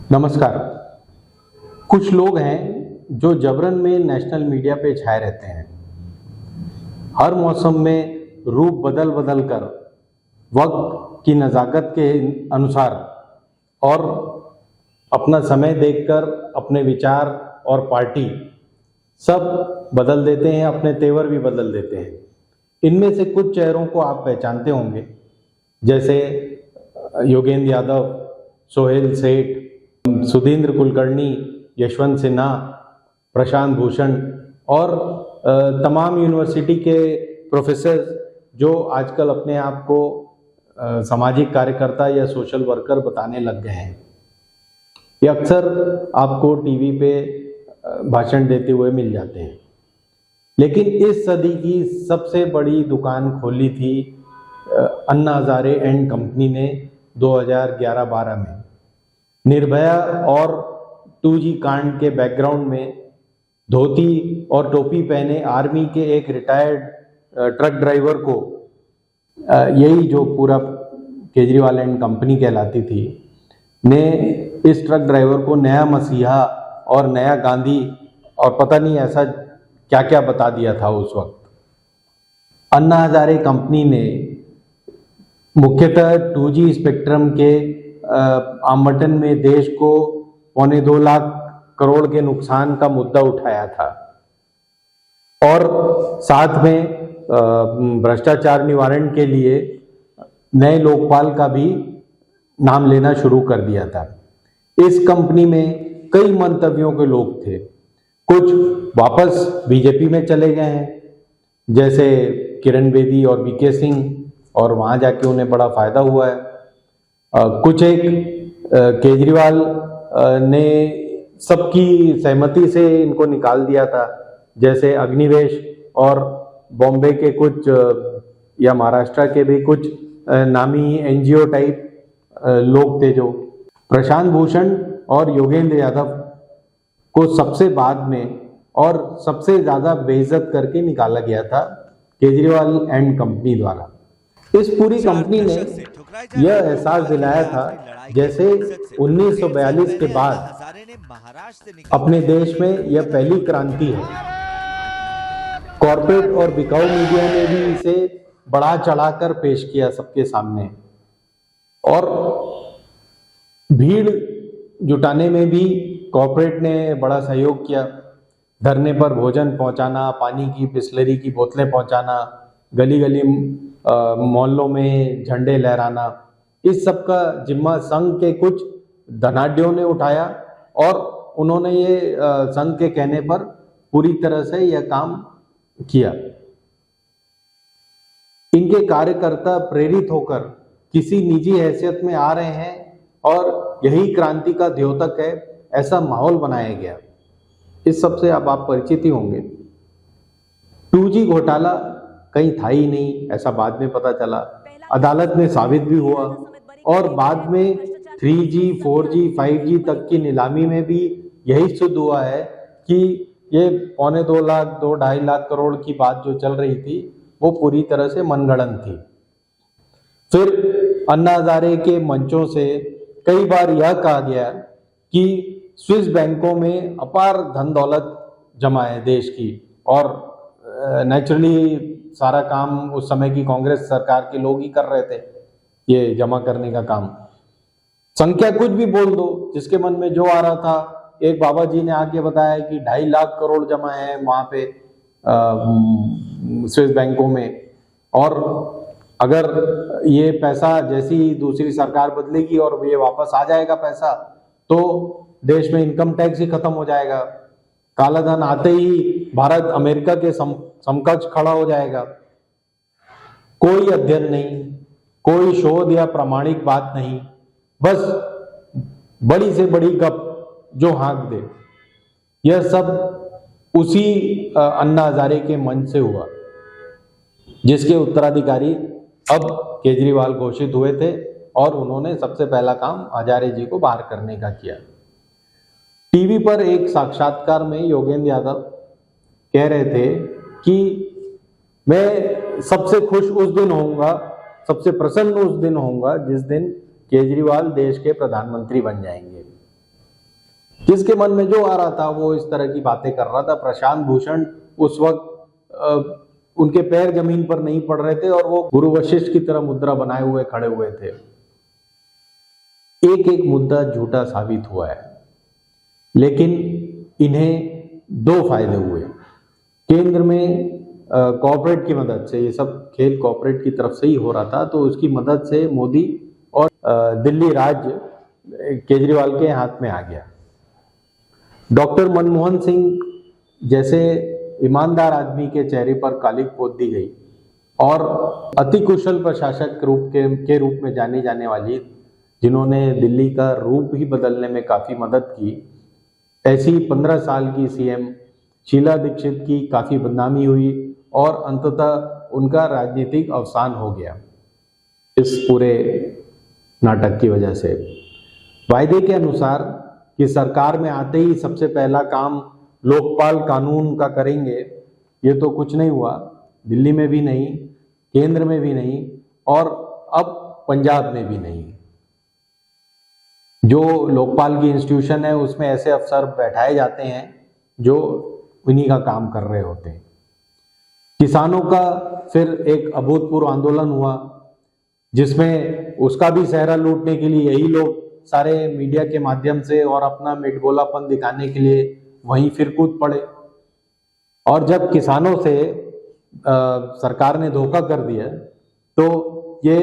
नमस्कार। कुछ लोग हैं जो जबरन में नेशनल मीडिया पे छाए रहते हैं। हर मौसम में रूप बदल बदल कर वक्त की नज़ाकत के अनुसार और अपना समय देखकर अपने विचार और पार्टी सब बदल देते हैं, अपने तेवर भी बदल देते हैं। इनमें से कुछ चेहरों को आप पहचानते होंगे, जैसे योगेंद्र यादव, सोहेल सेठ, सुधींद्र कुलकर्णी, यशवंत सिन्हा, प्रशांत भूषण और तमाम यूनिवर्सिटी के प्रोफेसर जो आजकल अपने आप को सामाजिक कार्यकर्ता या सोशल वर्कर बताने लग गए हैं। ये अक्सर आपको टीवी पे भाषण देते हुए मिल जाते हैं। लेकिन इस सदी की सबसे बड़ी दुकान खोली थी अन्ना हजारे एंड कंपनी ने 2011-12 में। निर्भया और 2G कांड के बैकग्राउंड में धोती और टोपी पहने आर्मी के एक रिटायर्ड ट्रक ड्राइवर को यही जो पूरा केजरीवाल एंड कंपनी कहलाती थी ने इस ट्रक ड्राइवर को नया मसीहा और नया गांधी और पता नहीं ऐसा क्या क्या बता दिया था उस वक्त। अन्ना हजारे कंपनी ने मुख्यतः 2G स्पेक्ट्रम के आवंटन में देश को 2.25 लाख करोड़ के नुकसान का मुद्दा उठाया था और साथ में भ्रष्टाचार निवारण के लिए नए लोकपाल का भी नाम लेना शुरू कर दिया था। इस कंपनी में कई मंतव्यों के लोग थे। कुछ वापस बीजेपी में चले गए हैं, जैसे किरण बेदी और वीके सिंह, और वहां जाके उन्हें बड़ा फायदा हुआ है। कुछ एक केजरीवाल ने सबकी सहमति से इनको निकाल दिया था, जैसे अग्निवेश और बॉम्बे के कुछ या महाराष्ट्र के भी कुछ नामी एनजीओ टाइप लोग थे। जो प्रशांत भूषण और योगेंद्र यादव को सबसे बाद में और सबसे ज्यादा बेइज्जत करके निकाला गया था केजरीवाल एंड कंपनी द्वारा। इस पूरी कंपनी ने यह एहसास दिलाया था जैसे 1942 के बाद अपने देश में यह पहली क्रांति है। कॉर्पोरेट और बिकाऊ मीडिया ने भी इसे बढ़ा चढ़ाकर पेश किया सबके सामने, और भीड़ जुटाने में भी कॉर्पोरेट ने बड़ा सहयोग किया। धरने पर भोजन पहुंचाना, पानी की बिस्लरी की बोतलें पहुंचाना, गली गली मोहल्लों में झंडे लहराना, इस सब का जिम्मा संघ के कुछ धनाढ्यों ने उठाया और उन्होंने ये संघ के कहने पर पूरी तरह से यह काम किया। इनके कार्यकर्ता प्रेरित होकर किसी निजी हैसियत में आ रहे हैं और यही क्रांति का द्योतक है, ऐसा माहौल बनाया गया। इस सब से अब आप परिचित ही होंगे। 2G घोटाला कहीं था ही नहीं, ऐसा बाद में पता चला, अदालत में साबित भी हुआ, और बाद में 3G, 4G, 5G तक की नीलामी में भी यही सिद्ध हुआ है कि ये 2.25 लाख 2-2.5 लाख करोड़ की बात जो चल रही थी वो पूरी तरह से मनगढ़ंत थी। फिर अन्ना हजारे के मंचों से कई बार यह कहा गया कि स्विस बैंकों में अपार धन दौलत जमा है देश की, और नेचुरली सारा काम उस समय की कांग्रेस सरकार के लोग ही कर रहे थे, ये जमा करने का काम। संख्या कुछ भी बोल दो, जिसके मन में जो आ रहा था। एक बाबा जी ने आके बताया कि 2.5 लाख करोड़ जमा है वहां पे स्विस बैंकों में, और अगर ये पैसा जैसी दूसरी सरकार बदलेगी और ये वापस आ जाएगा पैसा, तो देश में इनकम टैक्स ही खत्म हो जाएगा। काला धन आते ही भारत अमेरिका के समकक्ष खड़ा हो जाएगा। कोई अध्ययन नहीं, कोई शोध या प्रामाणिक बात नहीं, बस बड़ी से बड़ी गप जो हाँक दे। यह सब उसी अन्ना हजारे के मंच से हुआ, जिसके उत्तराधिकारी अब केजरीवाल घोषित हुए थे, और उन्होंने सबसे पहला काम हजारे जी को बाहर करने का किया। टीवी पर एक साक्षात्कार में योगेंद्र यादव कह रहे थे कि मैं सबसे खुश उस दिन होऊंगा, सबसे प्रसन्न उस दिन होऊंगा जिस दिन केजरीवाल देश के प्रधानमंत्री बन जाएंगे। जिसके मन में जो आ रहा था वो इस तरह की बातें कर रहा था। प्रशांत भूषण उस वक्त उनके पैर जमीन पर नहीं पड़ रहे थे और वो गुरु वशिष्ठ की तरह मुद्रा बनाए हुए खड़े हुए थे। एक एक मुद्दा झूठा साबित हुआ है, लेकिन इन्हें दो फायदे हुए। केंद्र में कॉर्पोरेट की मदद से, ये सब खेल कॉर्पोरेट की तरफ से ही हो रहा था, तो उसकी मदद से मोदी और दिल्ली राज्य केजरीवाल के हाथ में आ गया। डॉक्टर मनमोहन सिंह जैसे ईमानदार आदमी के चेहरे पर कालिक पोत दी गई और अति कुशल प्रशासक के रूप में जानी जाने वाली, जिन्होंने दिल्ली का रूप ही बदलने में काफ़ी मदद की, ऐसी 15 साल की सीएम शीला दीक्षित की काफ़ी बदनामी हुई और अंततः उनका राजनीतिक अवसान हो गया इस पूरे नाटक की वजह से। वायदे के अनुसार कि सरकार में आते ही सबसे पहला काम लोकपाल कानून का करेंगे, ये तो कुछ नहीं हुआ। दिल्ली में भी नहीं, केंद्र में भी नहीं और अब पंजाब में भी नहीं। जो लोकपाल की इंस्टीट्यूशन है उसमें ऐसे अफसर बैठाए जाते हैं जो उन्हीं का काम कर रहे होते हैं। किसानों का फिर एक अभूतपूर्व आंदोलन हुआ, जिसमें उसका भी सेहरा लूटने के लिए यही लोग सारे मीडिया के माध्यम से और अपना मिटगोलापन दिखाने के लिए वहीं फिर कूद पड़े। और जब किसानों से सरकार ने धोखा कर दिया, तो ये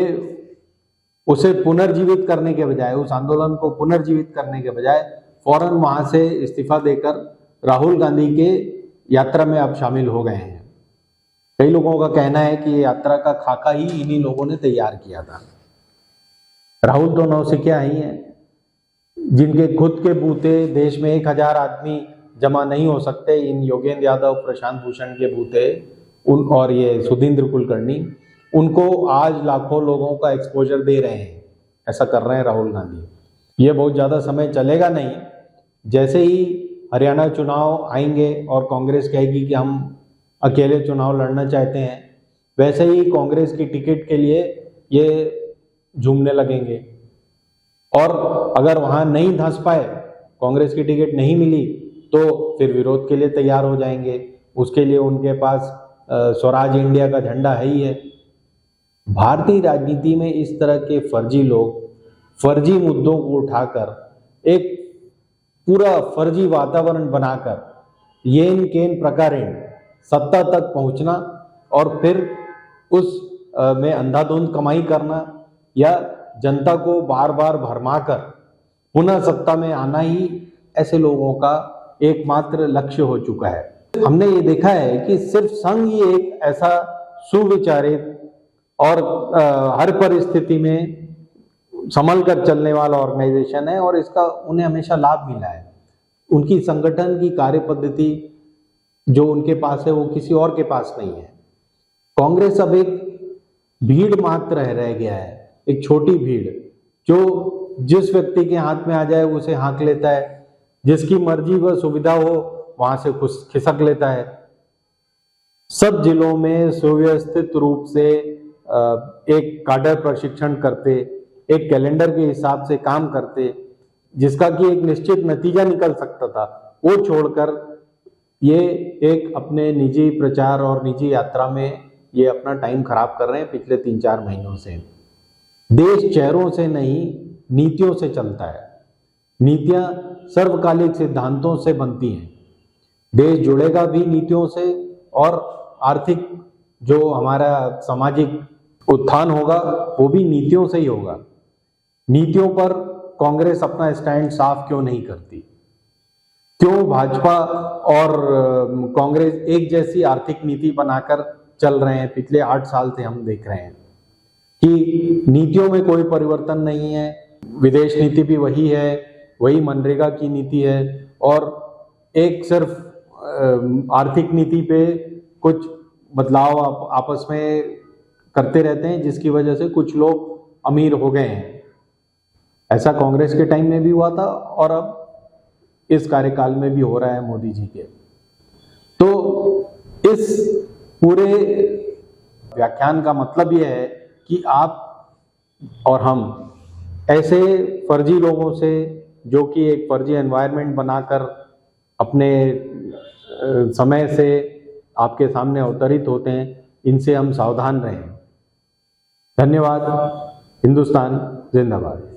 उसे पुनर्जीवित करने के बजाय, उस आंदोलन को पुनर्जीवित करने के बजाय फौरन वहां से इस्तीफा देकर राहुल गांधी के यात्रा में अब शामिल हो गए हैं। कई लोगों का कहना है कि ये यात्रा का खाका ही इन्हीं लोगों ने तैयार किया था। राहुल तो नौसिखिया ही हैं, जिनके खुद के बूते देश में 1000 आदमी जमा नहीं हो सकते। इन योगेंद्र यादव, प्रशांत भूषण के बूते उन और ये सुधींद्र कुलकर्णी, उनको आज लाखों लोगों का एक्सपोजर दे रहे हैं। ऐसा कर रहे हैं राहुल गांधी। ये बहुत ज़्यादा समय चलेगा नहीं। जैसे ही हरियाणा चुनाव आएंगे और कांग्रेस कहेगी कि हम अकेले चुनाव लड़ना चाहते हैं, वैसे ही कांग्रेस की टिकट के लिए ये झूमने लगेंगे। और अगर वहाँ नहीं धंस पाए, कांग्रेस की टिकट नहीं मिली, तो फिर विरोध के लिए तैयार हो जाएंगे। उसके लिए उनके पास स्वराज इंडिया का झंडा है ही है। भारतीय राजनीति में इस तरह के फर्जी लोग फर्जी मुद्दों को उठाकर एक पूरा फर्जी वातावरण बनाकर येन केन प्रकारेण सत्ता तक पहुंचना और फिर उस में अंधाधुंध कमाई करना या जनता को बार बार भरमाकर पुनः सत्ता में आना ही ऐसे लोगों का एकमात्र लक्ष्य हो चुका है। हमने ये देखा है कि सिर्फ संघ ही एक ऐसा सुविचारित और हर परिस्थिति में संभल कर चलने वाला ऑर्गेनाइजेशन है और इसका उन्हें हमेशा लाभ मिला है। उनकी संगठन की कार्य पद्धति जो उनके पास है वो किसी और के पास नहीं है। कांग्रेस अब एक भीड़ मात्र रह गया है, एक छोटी भीड़ जो जिस व्यक्ति के हाथ में आ जाए उसे हाँक लेता है, जिसकी मर्जी व सुविधा हो वहां से खिसक लेता है। सब जिलों में सुव्यवस्थित रूप से एक काडर प्रशिक्षण करते, एक कैलेंडर के हिसाब से काम करते, जिसका कि एक निश्चित नतीजा निकल सकता था, वो छोड़कर ये एक अपने निजी प्रचार और निजी यात्रा में ये अपना टाइम खराब कर रहे हैं पिछले 3-4 महीनों से। देश चेहरों से नहीं नीतियों से चलता है। नीतियां सर्वकालिक सिद्धांतों से बनती हैं। देश जुड़ेगा भी नीतियों से और आर्थिक जो हमारा सामाजिक उत्थान होगा वो भी नीतियों से ही होगा। नीतियों पर कांग्रेस अपना स्टैंड साफ क्यों नहीं करती? क्यों भाजपा और कांग्रेस एक जैसी आर्थिक नीति बनाकर चल रहे हैं? पिछले 8 साल से हम देख रहे हैं कि नीतियों में कोई परिवर्तन नहीं है। विदेश नीति भी वही है, वही मनरेगा की नीति है और एक सिर्फ आर्थिक नीति पे कुछ बदलाव आपस में करते रहते हैं, जिसकी वजह से कुछ लोग अमीर हो गए हैं। ऐसा कांग्रेस के टाइम में भी हुआ था और अब इस कार्यकाल में भी हो रहा है मोदी जी के। तो इस पूरे व्याख्यान का मतलब यह है कि आप और हम ऐसे फर्जी लोगों से, जो कि एक फर्जी एनवायरनमेंट बनाकर अपने समय से आपके सामने अवतरित होते हैं, इनसे हम सावधान रहें। धन्यवाद। हिंदुस्तान जिंदाबाद।